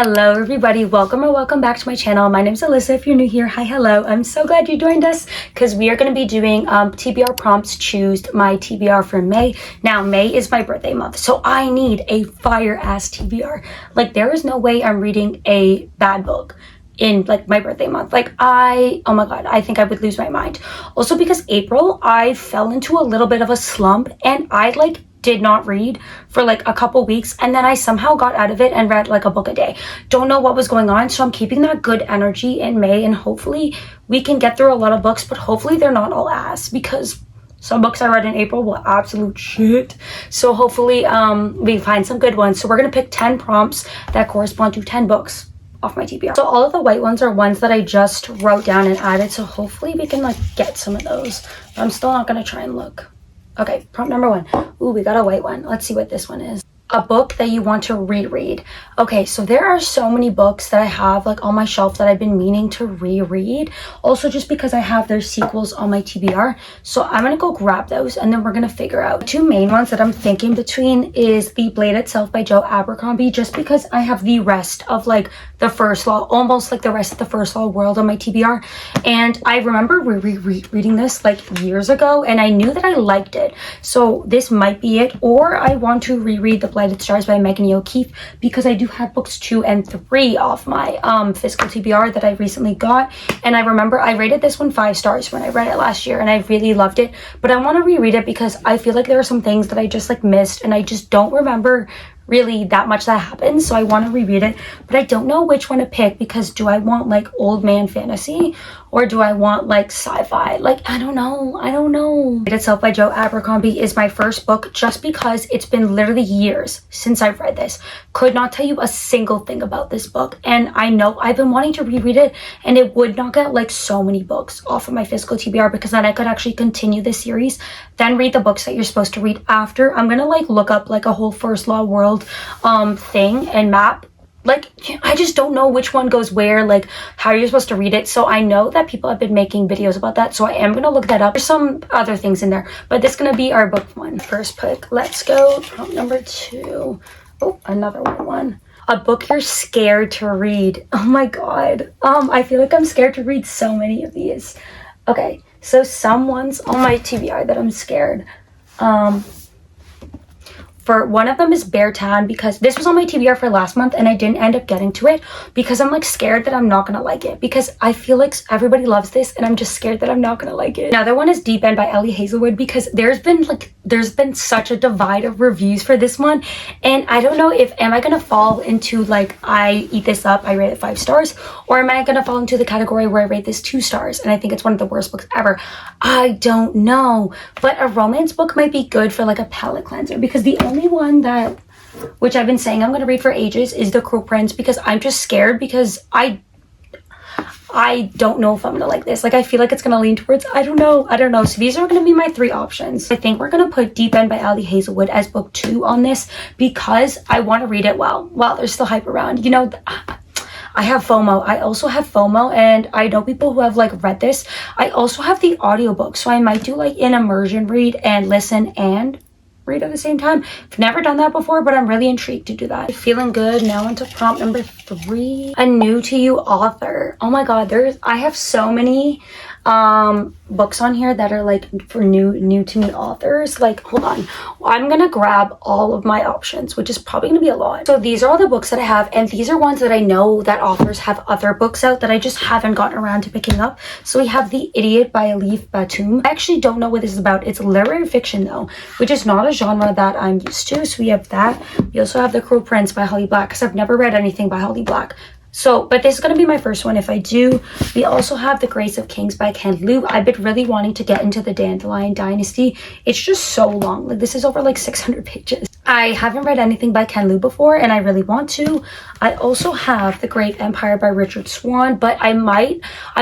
Hello everybody, welcome back to my channel. My name is Alyssa. If you're new here, hi, hello. I'm so glad you joined us because we are going to be doing TBR prompts. Choose my TBR for May. Now May is my birthday month, so I need a fire ass TBR. Like, there is no way I'm reading a bad book in like my birthday month. Like, oh my god, I think I would lose my mind. Also because April I fell into a little bit of a slump and I did not read for like a couple weeks, and then I somehow got out of it and read like a book a day. Don't know what was going on, so I'm keeping that good energy in May, and hopefully we can get through a lot of books, but hopefully they're not all ass, because some books I read in April were absolute shit. So hopefully we find some good ones. So we're gonna pick 10 prompts that correspond to 10 books off my TBR. So all of the white ones are ones that I just wrote down and added, so hopefully we can like get some of those, but I'm still not gonna try and look. Okay, prompt number 1. Ooh, we got a white one. Let's see what this one is. A book that you want to reread. Okay, so there are so many books that I have like on my shelf that I've been meaning to reread. Also, just because I have their sequels on my TBR. So I'm gonna go grab those and then we're gonna figure out. 2 main ones that I'm thinking between is The Blade Itself by Joe Abercrombie, just because I have the rest of like the First Law, almost like the rest of the First Law world on my TBR. And I remember reading this like years ago and I knew that I liked it. So this might be it, or I want to reread The Blighted Stars by Megan E. O'Keefe, because I do have books 2 and 3 off my physical TBR that I recently got, and I remember I rated this one 5 stars when I read it last year and I really loved it, but I want to reread it because I feel like there are some things that I just like missed and I just don't remember really that much that happened. So I want to reread it, but I don't know which one to pick, because do I want like old man fantasy or do I want like sci-fi? Like, I don't know. It Itself by Joe Abercrombie is my first book, just because it's been literally years since I've read this. Could not tell you a single thing about this book, and I know I've been wanting to reread it, and it would knock out like so many books off of my physical TBR, because then I could actually continue the series, then read the books that you're supposed to read after. I'm gonna like look up like a whole First Law world thing and map. Like, I just don't know which one goes where, like how you're supposed to read it. So I know that people have been making videos about that, so I am gonna look that up. There's some other things in there, but this is gonna be our book 1. First pick, let's go. Prompt number 2. Oh, another one. A book you're scared to read. Oh my god, I feel like I'm scared to read so many of these. Okay, so some ones on my TBR that I'm scared. For one of them is Bear Town, because this was on my TBR for last month and I didn't end up getting to it because I'm like scared that I'm not gonna like it, because I feel like everybody loves this and I'm just scared that I'm not gonna like it. Another one is Deep End by Ellie Hazelwood, because there's been such a divide of reviews for this one, and I don't know if am I gonna fall into like I eat this up, I rate it 5 stars, or am I gonna fall into the category where I rate this 2 stars and I think it's one of the worst books ever. I don't know, but a romance book might be good for like a palate cleanser, because the only one that, which I've been saying I'm going to read for ages, is The Cruel Prince, because I'm just scared, because I don't know if I'm going to like this. Like, I feel like it's going to lean towards, I don't know. So these are going to be my 3 options. I think we're going to put Deep End by Ellie Hazelwood as book 2 on this, because I want to read it while there's still hype around. You know, I have FOMO. I also have FOMO, and I know people who have like read this. I also have the audiobook, so I might do like an immersion read and listen and read at the same time. I've never done that before, but I'm really intrigued to do that. Feeling good. Now into prompt number 3. A new to you author. Oh my god, I have so many books on here that are like for new to me authors. Like, hold on, I'm gonna grab all of my options, which is probably gonna be a lot. So these are all the books that I have, and these are ones that I know that authors have other books out that I just haven't gotten around to picking up. So we have The Idiot by Alif Batoum. I actually don't know what this is about. It's literary fiction though, which is not a genre that I'm used to. So we have that. We also have The Cruel Prince by Holly Black, because I've never read anything by Holly Black. So, but this is going to be my first one if I do. We also have The Grace of Kings by Ken Liu. I've been really wanting to get into the Dandelion Dynasty. It's just so long. Like, this is over like 600 pages. I haven't read anything by Ken Liu before, and I really want to. I also have The Great Empire by Richard Swan, but I'm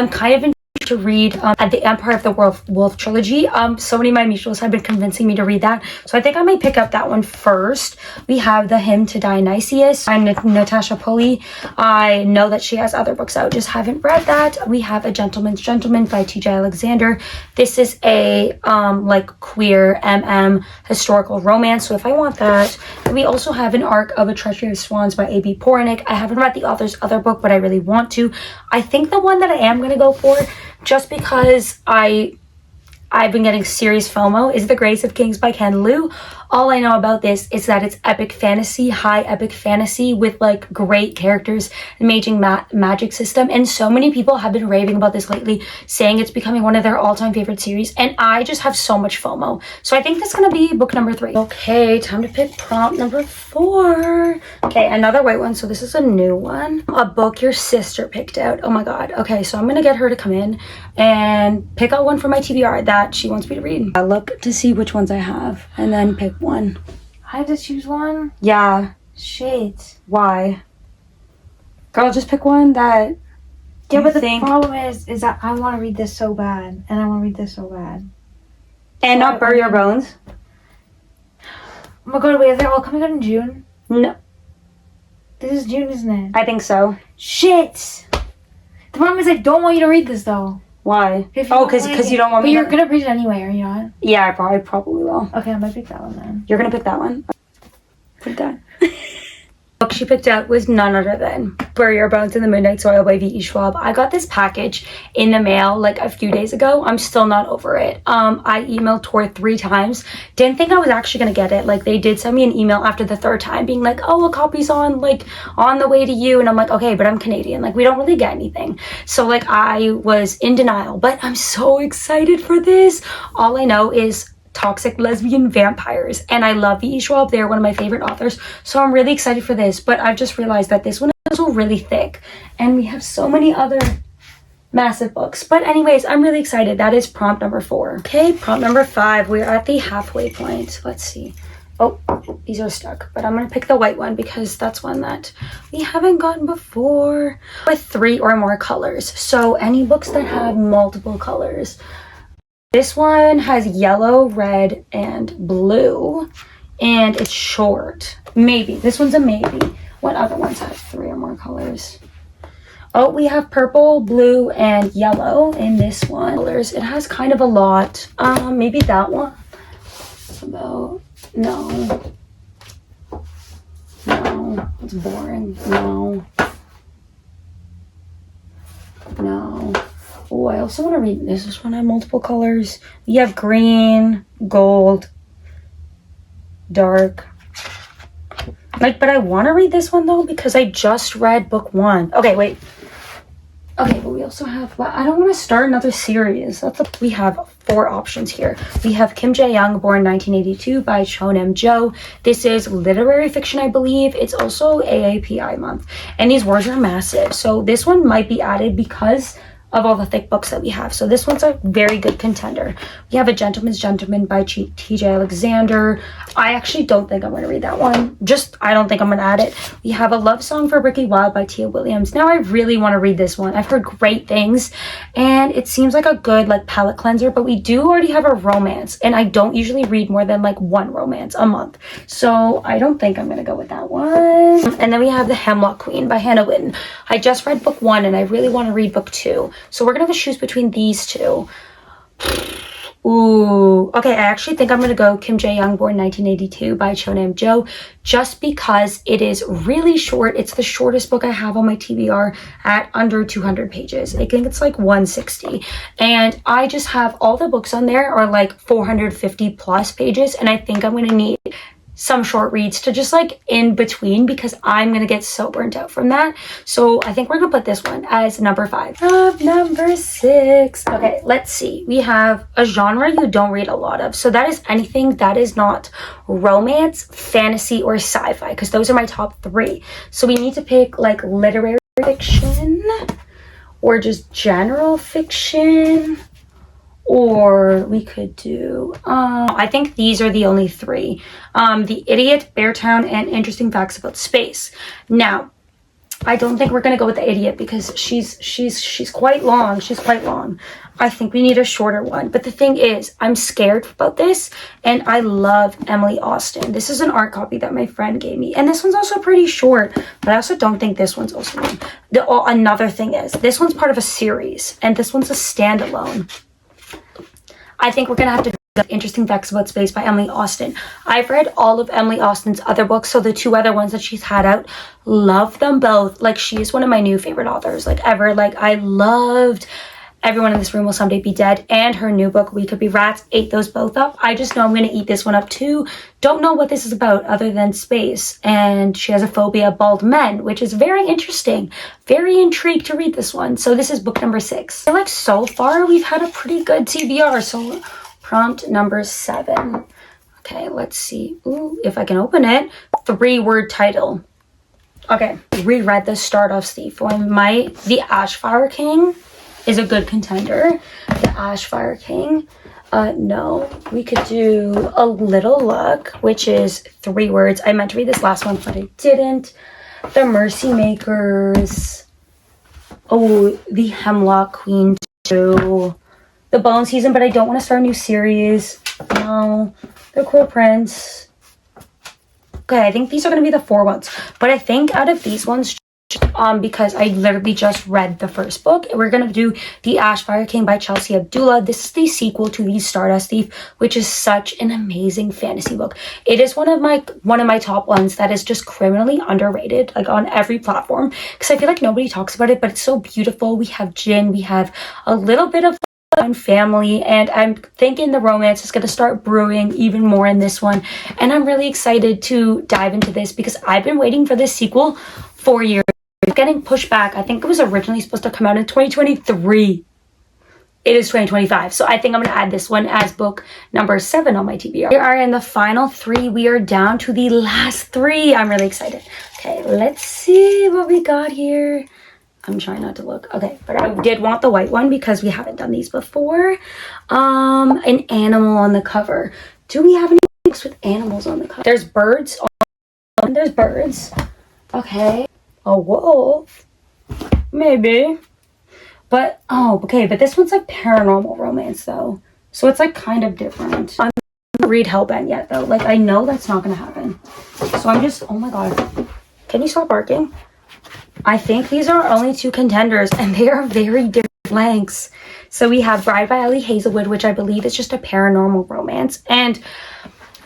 kind of to read at the Empire of the Wolf trilogy. So many of my mutuals have been convincing me to read that, so I think I might pick up that one first. We have The Hymn to Dionysius. I'm Natasha Pulley. I know that she has other books out, just haven't read that. We have A Gentleman's Gentleman by TJ Alexander. This is a like queer historical romance, so if I want that. And we also have An Arc of a Treasury of Swans by A.B. Pornick. I haven't read the author's other book, but I really want to. I think the one that I am going to go for, just because I've been getting serious FOMO, is The Grace of Kings by Ken Liu. All I know about this is that it's epic fantasy, high epic fantasy with like great characters, amazing magic system, and so many people have been raving about this lately, saying it's becoming one of their all-time favorite series, and I just have so much FOMO. So I think that's gonna be book number 3. Okay, time to pick prompt number 4. Okay, another white one, so this is a new one. A book your sister picked out. Oh my god. Okay, so I'm gonna get her to come in and pick out one for my TBR that she wants me to read. I look to see which ones I have and then pick one. I have to choose one? Yeah. Shit. Why? Girl, just pick one that yeah, but the problem is that I want to read this so bad, and I want to read this so bad. And not Bury Your Bones. Oh my god, wait, are they all coming out in June? No. This is June, isn't it? I think so. Shit! The problem is I don't want you to read this, though. Why? Oh, because you don't want me to... But you're gonna read it anyway, are you not? Yeah, I probably will. Okay, I might pick that one then. You're gonna pick that one? Pick that. The book she picked out was none other than Bury Your Bones in the Midnight Soil by V.E. Schwab. I got this package in the mail like a few days ago. I'm still not over it. I emailed Tor 3 times. Didn't think I was actually gonna get it. Like, they did send me an email after the 3rd time being like, oh, a copy's on the way to you. And I'm like, okay, but I'm Canadian. Like, we don't really get anything. So like, I was in denial, but I'm so excited for this. All I know is toxic lesbian vampires, and I love V.E. Schwab. They're one of my favorite authors, so I'm really excited for this. But I've just realized that this one is also really thick, and we have so many other massive books. But anyways, I'm really excited. That is prompt number 4. Okay, prompt number 5. We're at the halfway point. Let's see. Oh, these are stuck, but I'm gonna pick the white one because that's one that we haven't gotten before, with 3 or more colors. So any books that have multiple colors. This one has yellow, red, and blue, and it's short. Maybe. This one's a maybe. What other ones have 3 or more colors? Oh, we have purple, blue, and yellow in this one. Colors. It has kind of a lot. Maybe that one. About... No. No. It's boring. No. No. Oh, I also want to read this. This one has multiple colors. We have green, gold, dark. Like, but I want to read this one though because I just read book 1. Okay, wait. Okay, but we also have, well, I don't want to start another series. We have 4 options here. We have Kim Jae-young, born 1982 by Chonem Jo. This is literary fiction, I believe. It's also AAPI month. And these words are massive. So this one might be added because of all the thick books that we have. So this one's a very good contender. We have A Gentleman's Gentleman by TJ Alexander. I actually don't think I'm going to read that one. I don't think I'm going to add it. We have A Love Song for Ricky Wilde by Tia Williams. Now I really want to read this one. I've heard great things, and it seems like a good palate cleanser, but we do already have a romance, and I don't usually read more than 1 romance a month. So I don't think I'm going to go with that one. And then we have The Hemlock Queen by Hannah Witten. I just read book 1, and I really want to read book 2. So we're going to have to choose between these 2. Ooh. Okay, I actually think I'm going to go Kim Jae-young, born 1982 by Chonem Jo, just because it is really short. It's the shortest book I have on my TBR at under 200 pages. I think it's 160. And I just have all the books on there are 450 plus pages, and I think I'm going to need some short reads to just in between because I'm gonna get so burnt out from that. So I think we're gonna put this one as number 5. Number 6. Okay, let's see. We have a genre you don't read a lot of. So that is anything that is not romance, fantasy, or sci-fi, because those are my top 3. So we need to pick literary fiction or just general fiction. Or we could do, I think these are the only 3. The Idiot, Beartown, and Interesting Facts About Space. Now, I don't think we're gonna go with the idiot because she's quite long. She's quite long. I think we need a shorter one. But the thing is, I'm scared about this, and I love Emily Austen. This is an art copy that my friend gave me, and this one's also pretty short. But I also don't think this one's also long. Another thing is, this one's part of a series, and this one's a standalone. I think we're gonna have to do Interesting Facts About Space by Emily Austen. I've read all of Emily Austen's other books, so the 2 other ones that she's had out, love them both. Like, she is one of my new favorite authors, like, ever. Like, I loved Everyone in This Room Will Someday Be Dead and her new book, We Could Be Rats. Ate those both up. I just know I'm gonna eat this one up too. Don't know what this is about other than space, and she has a phobia of bald men, which is very interesting. Very intrigued to read this one. So this is book number 6. I feel like so far we've had a pretty good TBR. So prompt number 7. Okay, let's see. Ooh, if I can open it. 3-word title. Okay, reread the Start Off Thief. The Ashfire King is a good contender. The Ashfire King. No, we could do A Little Luck, which is 3 words. I meant to read this last one, but I didn't. The Mercy Makers. Oh, The Hemlock Queen 2. The Bone Season, but I don't want to start a new series. No. The Cruel Prince. Okay, I think these are going to be the 4 ones. But I think out of these ones, because I literally just read the first book, we're going to do The Ashfire King by Chelsea Abdullah. This is the sequel to The Stardust Thief, which is such an amazing fantasy book. It is one of my top ones that is just criminally underrated, like on every platform, because I feel like nobody talks about it, but it's so beautiful. We have Jin, we have a little bit of family, and I'm thinking the romance is going to start brewing even more in this one, and I'm really excited to dive into this because I've been waiting for this sequel for years. It's getting pushed back. I think it was originally supposed to come out in 2023. It is 2025, so I think I'm going to add this one as book number 7 on my TBR. We are in the final 3. We are down to the last 3. I'm really excited. Okay, let's see what we got here. I'm trying not to look. Okay, but I did want the white one because we haven't done these before. An animal on the cover. Do we have any books with animals on the cover? There's birds. There's birds. Okay. A wolf. Maybe. But, oh, okay. But this one's like paranormal romance, though. So it's like kind of different. I'm not gonna read Hellbent yet, though. Like, I know that's not going to happen. So I'm just, oh my god. Can you stop barking? I think these are only 2 contenders, and they are very different lengths. So we have Bride by Ellie Hazelwood, which I believe is just a paranormal romance. And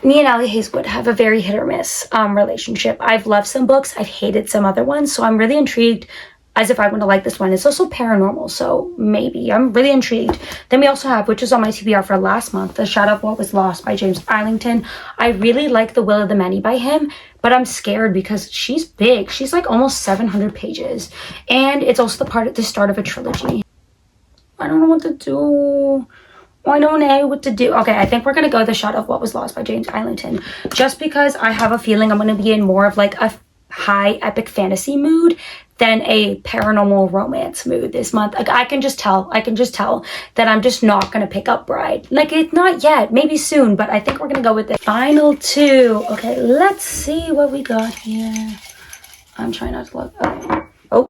me and Ellie Hazelwood have a very hit or miss relationship. I've loved some books. I've hated some other ones. So I'm really intrigued as if I want to like this one. It's also paranormal, so maybe. I'm really intrigued. Then we also have, which is on my TBR for last month, The Shadow of What Was Lost by James Arlington. I really like The Will of the Many by him, but I'm scared because she's big. She's like almost 700 pages. And it's also the start of a trilogy. I don't know what to do. I don't know what to do. Okay, I think we're going to go The Shadow of What Was Lost by James Arlington. Just because I have a feeling I'm going to be in more of like a high epic fantasy mood than a paranormal romance mood this month. Like, I can just tell that I'm just not gonna pick up Bride. Like, it's not yet, maybe soon, but I think we're gonna go with the final 2. Okay, let's see what we got here. I'm trying not to look. Okay. Oh,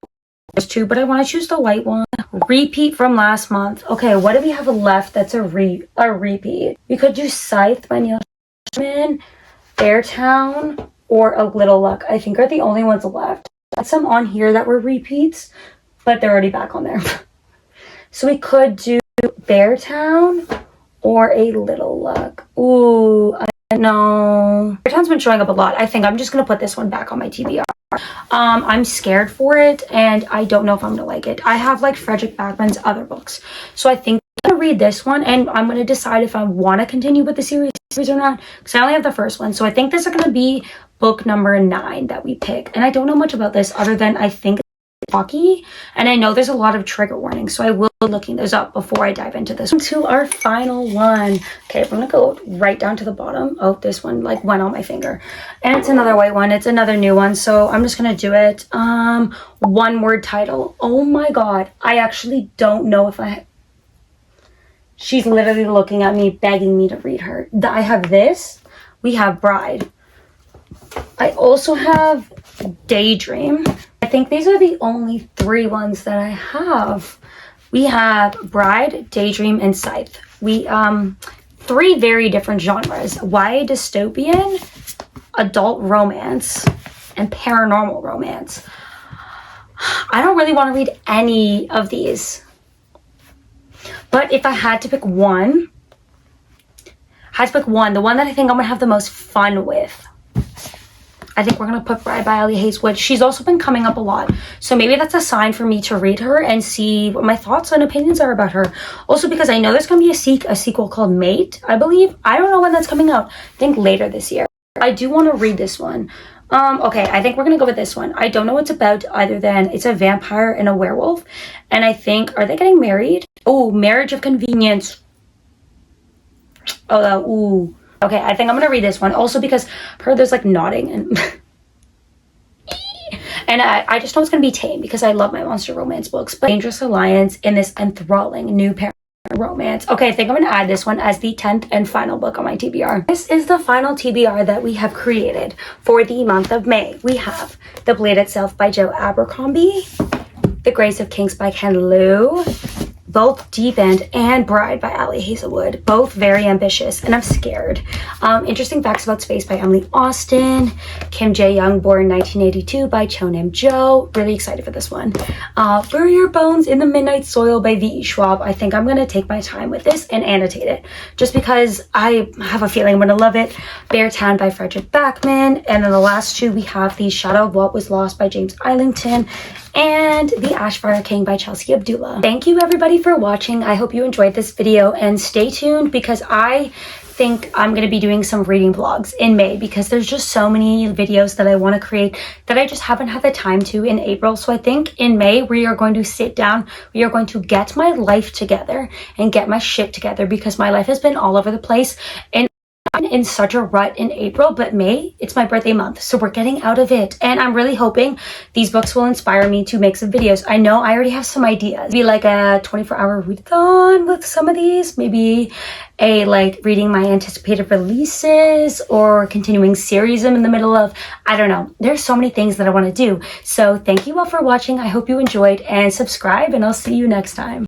there's 2, but I want to choose the white one. Repeat from last month. Okay, what do we have left that's a repeat? We could do Scythe by Neil Sherman, Fairtown, or A Little Luck. I think are the only ones left. Some on here that were repeats, but they're already back on there. So we could do Beartown or A Little Luck. Ooh, I don't know. Beartown's been showing up a lot. I think I'm just gonna put this one back on my TBR. I'm scared for it, and I don't know if I'm gonna like it. I have like Frederick Backman's other books, so I think I'm gonna read this one, and I'm gonna decide if I want to continue with the series or not, because I only have the first one. So I think this is gonna be book number 9 that we pick, and I don't know much about this other than I think it's talky, and I know there's a lot of trigger warnings, so I will be looking those up before I dive into this. To our final one. Okay, I'm gonna go right down to the bottom. Oh, this one like went on my finger, and it's another white one. It's another new one, so I'm just gonna do it. 1-word title. Oh my god, I actually don't know if she's literally looking at me begging me to read her. I have this. We have Bride. I also have Daydream. I think these are the only 3 ones that I have. We have Bride, Daydream, and Scythe. We 3 very different genres: YA dystopian, adult romance, and paranormal romance. I don't really want to read any of these, but if I had to pick one, the one that I think I'm gonna have the most fun with, I think we're gonna put Bride by Ali Hazelwood. She's also been coming up a lot, so maybe that's a sign for me to read her and see what my thoughts and opinions are about her. Also, because I know there's gonna be a sequel called Mate, I believe. I don't know when that's coming out. I think later this year. I do want to read this one. Okay, I think we're gonna go with this one. I don't know what it's about other than it's a vampire and a werewolf, and I think, are they getting married? Oh, Marriage of Convenience. Oh, ooh. Okay, I think I'm gonna read this one. Also because I heard there's like nodding and and I just know it's gonna be tame because I love my monster romance books. But Dangerous Alliance in this enthralling new romance. Okay, I think I'm gonna add this one as the 10th and final book on my TBR. This is the final TBR that we have created for the month of May. We have The Blade Itself by Joe Abercrombie, The Grace of Kings by Ken Liu, both Deep End, and Bride by Ali Hazelwood. Both very ambitious, and I'm scared. Interesting Facts About Space by Emily Austin. Kim Jae-young, Born 1982 by Chonim Jo. Really excited for this one. Bury Your Bones in the Midnight Soil by V.E. Schwab. I think I'm going to take my time with this and annotate it, just because I have a feeling I'm going to love it. Bear Town by Frederick Backman. And then the last 2, we have The Shadow of What Was Lost by James Islington, and The Ashfire King by Chelsea Abdullah. Thank you everybody for watching. I hope you enjoyed this video, and stay tuned because I think I'm going to be doing some reading vlogs in May because there's just so many videos that I want to create that I just haven't had the time to in April. So I think in May we are going to sit down, we are going to get my life together and get my shit together because my life has been all over the place, and I'm in such a rut in April. But May, it's my birthday month, so we're getting out of it, and I'm really hoping these books will inspire me to make some videos. I know I already have some ideas. Be like a 24-hour readathon with some of these, maybe a like reading my anticipated releases or continuing series I'm in the middle of. I don't know, there's so many things that I want to do. So thank you all for watching. I hope you enjoyed, and subscribe, and I'll see you next time.